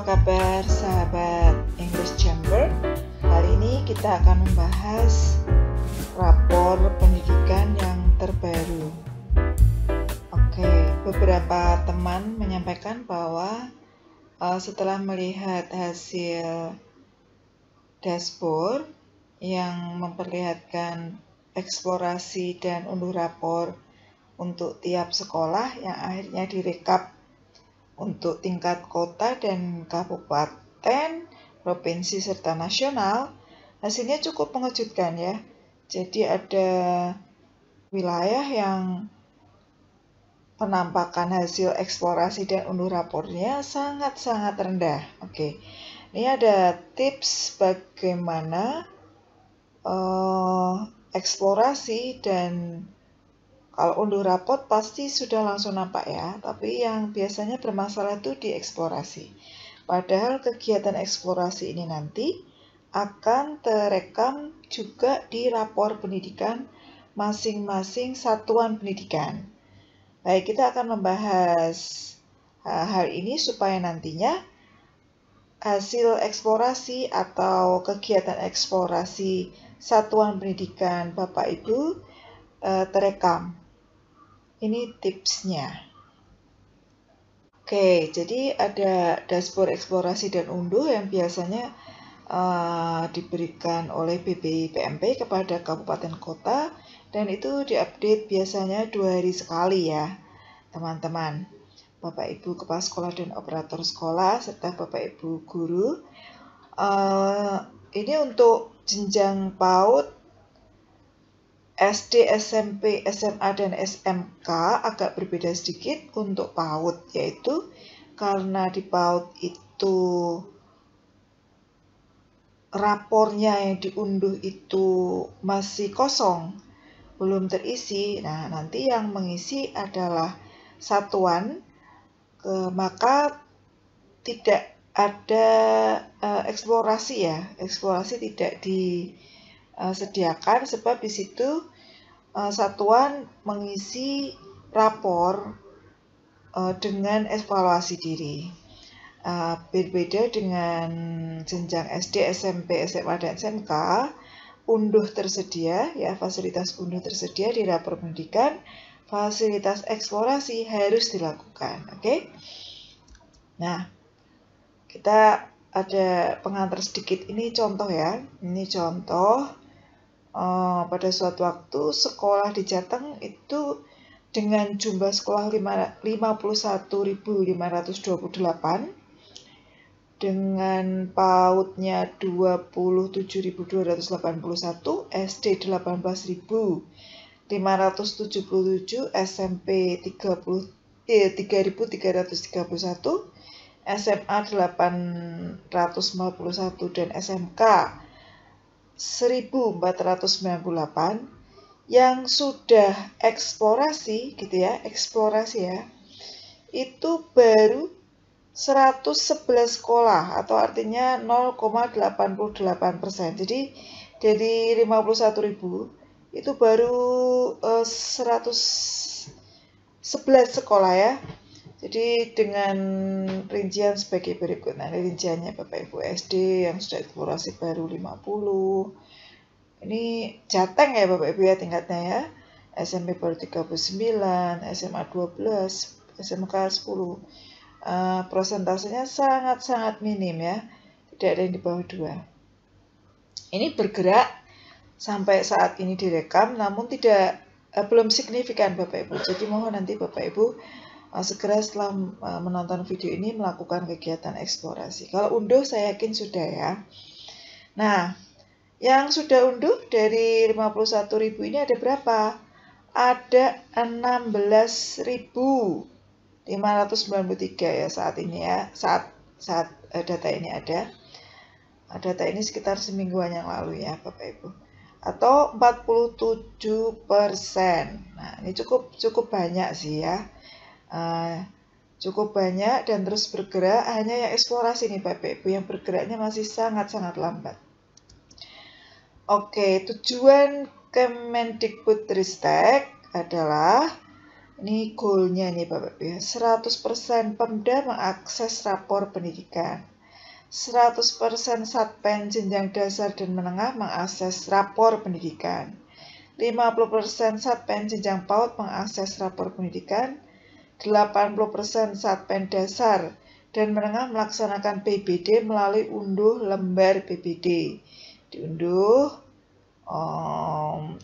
apa kabar sahabat English Chamber? Kali ini kita akan membahas rapor pendidikan yang terbaru. Beberapa teman menyampaikan bahwa setelah melihat hasil dashboard yang memperlihatkan eksplorasi dan unduh rapor untuk tiap sekolah yang akhirnya direkap untuk tingkat kota dan kabupaten, provinsi, serta nasional, hasilnya cukup mengejutkan ya. Jadi ada wilayah yang penampakan hasil eksplorasi dan unduh rapornya sangat-sangat rendah. Ini ada tips bagaimana eksplorasi, dan kalau unduh raport pasti sudah langsung nampak ya, tapi yang biasanya bermasalah itu di eksplorasi. Padahal kegiatan eksplorasi ini nanti akan terekam juga di rapor pendidikan masing-masing satuan pendidikan. Baik, kita akan membahas hal ini supaya nantinya hasil eksplorasi atau kegiatan eksplorasi satuan pendidikan Bapak Ibu terekam. Ini tipsnya. Jadi ada dashboard eksplorasi dan unduh yang biasanya diberikan oleh BPI-PMP kepada kabupaten kota, dan itu diupdate biasanya 2 hari sekali ya teman-teman, Bapak Ibu Kepala Sekolah dan Operator Sekolah serta Bapak Ibu Guru. Ini untuk jenjang PAUD, SD, SMP, SMA, dan SMK agak berbeda sedikit untuk PAUD, yaitu karena di PAUD itu rapornya yang diunduh itu masih kosong, belum terisi. Nah, nanti yang mengisi adalah satuan, maka tidak ada eksplorasi ya. Eksplorasi tidak disediakan sebab di situ satuan mengisi rapor dengan evaluasi diri. Berbeda dengan jenjang SD, SMP, SMA, dan SMK, unduh tersedia ya, fasilitas unduh tersedia di rapor pendidikan, fasilitas eksplorasi harus dilakukan. Nah, kita ada pengantar sedikit, ini contoh ya. Ini contoh pada suatu waktu sekolah di Jateng itu dengan jumlah sekolah 51.528 dengan PAUD-nya 27.281, SD 18.577, SMP 3.331, SMA 851, dan SMK 1.498 yang sudah eksplorasi gitu ya, itu baru 111 sekolah, atau artinya 0,88%. Jadi dari 51.000 itu baru 111 sekolah ya. Jadi dengan rincian sebagai berikut. Nah, rinciannya Bapak Ibu, SD yang sudah eksplorasi baru 50. Ini Jateng ya Bapak Ibu ya tingkatnya ya. SMP baru 39, SMA 12, SMK 10. Prosentasenya sangat-sangat minim ya. Tidak ada yang di bawah 2. Ini bergerak sampai saat ini direkam, namun belum signifikan Bapak Ibu. Jadi mohon nanti Bapak Ibu segera setelah menonton video ini melakukan kegiatan eksplorasi. Kalau unduh saya yakin sudah ya. Nah, yang sudah unduh dari 51.000 ini ada berapa? Ada 16.593 ya saat ini ya. Saat data ini ada. Data ini sekitar semingguan yang lalu ya Bapak Ibu. Atau 47%. Nah, ini cukup banyak sih ya. Cukup banyak dan terus bergerak. Hanya yang eksplorasi nih Bapak Ibu yang bergeraknya masih sangat-sangat lambat. Tujuan Kemendikbudristek adalah Ini goalnya nih Bapak Ibu ya, 100% Pemda mengakses rapor pendidikan. 100% Satpen jenjang dasar dan menengah mengakses rapor pendidikan. 50% Satpen jenjang PAUD mengakses rapor pendidikan. 80% Satpen dasar dan menengah melaksanakan PBD melalui unduh lembar PBD. Diunduh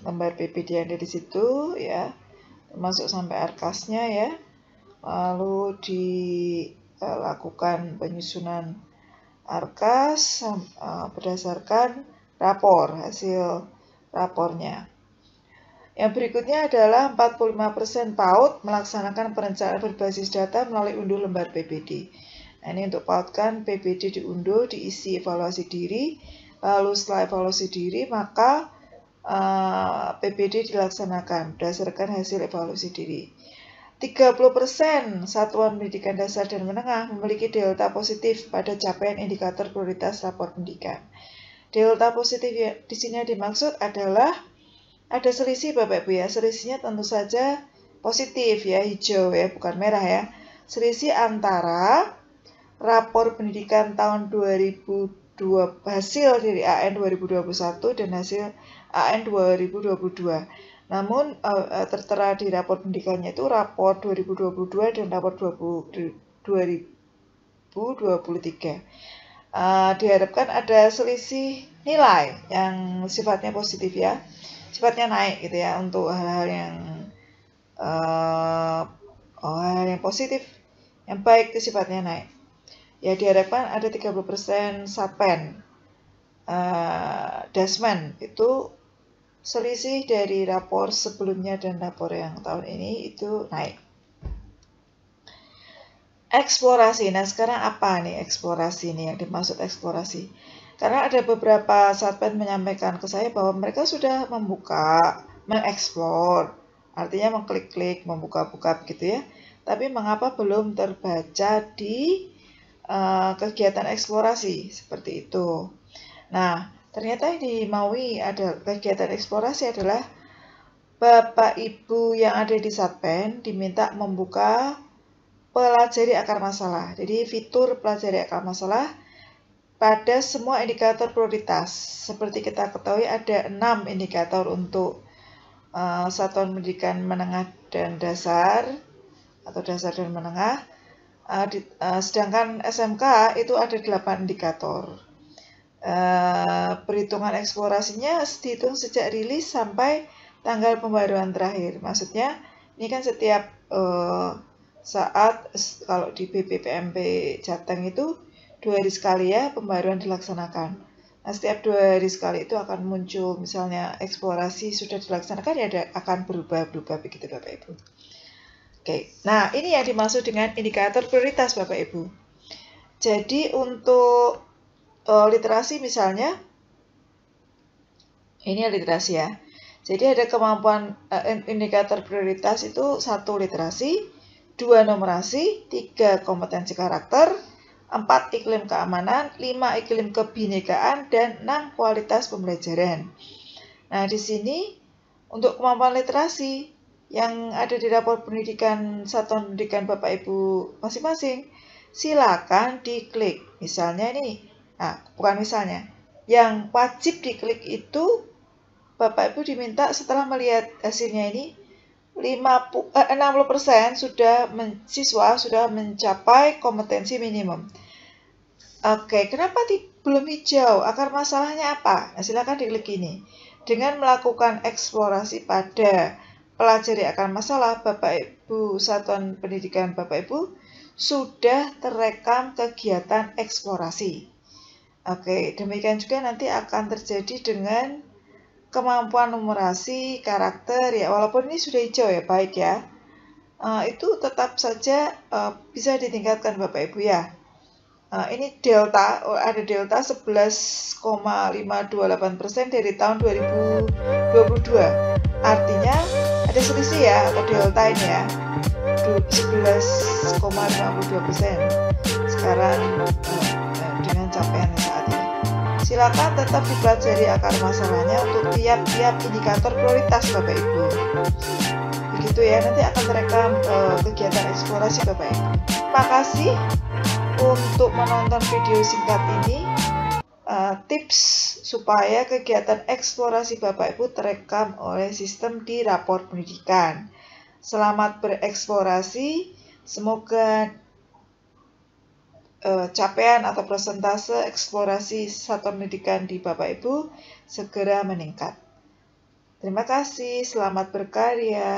lembar PBD yang ada di situ ya, termasuk sampai arkasnya ya. Lalu dilakukan penyusunan arkas berdasarkan hasil rapornya. Yang berikutnya adalah 45% PAUD melaksanakan perencanaan berbasis data melalui unduh lembar PBD. Nah, ini untuk PAUD kan PBD diunduh, diisi evaluasi diri, lalu setelah evaluasi diri maka PBD dilaksanakan berdasarkan hasil evaluasi diri. 30% satuan pendidikan dasar dan menengah memiliki delta positif pada capaian indikator prioritas rapor pendidikan. Delta positif di sini dimaksud adalah ada selisih Bapak Ibu ya. Selisihnya tentu saja positif ya, hijau ya, bukan merah ya. Selisih antara rapor pendidikan tahun 2020 hasil dari AN 2021 dan hasil AN 2022. Namun tertera di rapor pendidikannya itu rapor 2022 dan rapor 2023. Diharapkan ada selisih nilai yang sifatnya positif ya, sifatnya naik gitu ya, untuk hal-hal yang positif, yang baik itu sifatnya naik. Ya diharapkan ada 30% Satpen Dasmen itu selisih dari rapor sebelumnya dan rapor yang tahun ini itu naik. Eksplorasi. Nah sekarang apa nih eksplorasi ini, yang dimaksud eksplorasi? Karena ada beberapa Satpen menyampaikan ke saya bahwa mereka sudah mengeksplor, artinya mengklik-klik, membuka-buka begitu ya. Tapi mengapa belum terbaca di kegiatan eksplorasi seperti itu? Nah, ternyata yang di Maui ada kegiatan eksplorasi adalah Bapak Ibu yang ada di Satpen diminta membuka pelajari akar masalah. Jadi fitur pelajari akar masalah pada semua indikator prioritas. Seperti kita ketahui ada 6 indikator untuk satuan pendidikan menengah dan dasar atau dasar dan menengah. Sedangkan SMK itu ada 8 indikator. Perhitungan eksplorasinya dihitung sejak rilis sampai tanggal pembaruan terakhir. Maksudnya ini kan setiap saat, kalau di BPPMP Jateng itu 2 hari sekali ya pembaruan dilaksanakan. Nah setiap 2 hari sekali itu akan muncul misalnya eksplorasi sudah dilaksanakan ya akan berubah begitu Bapak Ibu. Oke, nah ini yang dimaksud dengan indikator prioritas Bapak Ibu. Jadi untuk literasi misalnya, ini literasi ya. Jadi ada kemampuan indikator prioritas itu 1 literasi, 2 numerasi, 3 kompetensi karakter, 4 iklim keamanan, 5 iklim kebinekaan, dan 6 kualitas pembelajaran. Nah di sini untuk kemampuan literasi yang ada di rapor pendidikan satuan pendidikan Bapak Ibu masing-masing, silakan diklik. Misalnya nih, bukan misalnya, yang wajib diklik itu Bapak Ibu diminta setelah melihat hasilnya ini 60% siswa sudah mencapai kompetensi minimum. Oke, kenapa belum hijau? Akar masalahnya apa? Nah, silakan diklik ini. Dengan melakukan eksplorasi pada pelajari akar masalah, Bapak Ibu satuan pendidikan Bapak Ibu sudah terekam kegiatan eksplorasi. Oke, demikian juga nanti akan terjadi dengan kemampuan numerasi karakter ya, walaupun ini sudah hijau ya, baik ya. Itu tetap saja bisa ditingkatkan Bapak Ibu ya. Ini delta, ada delta 11,528% dari tahun 2022. Artinya ada selisih ya, atau delta ini ya, 11,52% sekarang dengan capaian saat ini. Silakan tetap dipelajari akar masalahnya untuk tiap-tiap indikator prioritas Bapak Ibu. begitu ya, nanti akan terekam kegiatan eksplorasi Bapak Ibu. Makasih untuk menonton video singkat ini. Tips supaya kegiatan eksplorasi Bapak Ibu terekam oleh sistem di rapor pendidikan. Selamat bereksplorasi, semoga capaian atau persentase eksplorasi satuan pendidikan di Bapak Ibu segera meningkat. Terima kasih, selamat berkarya.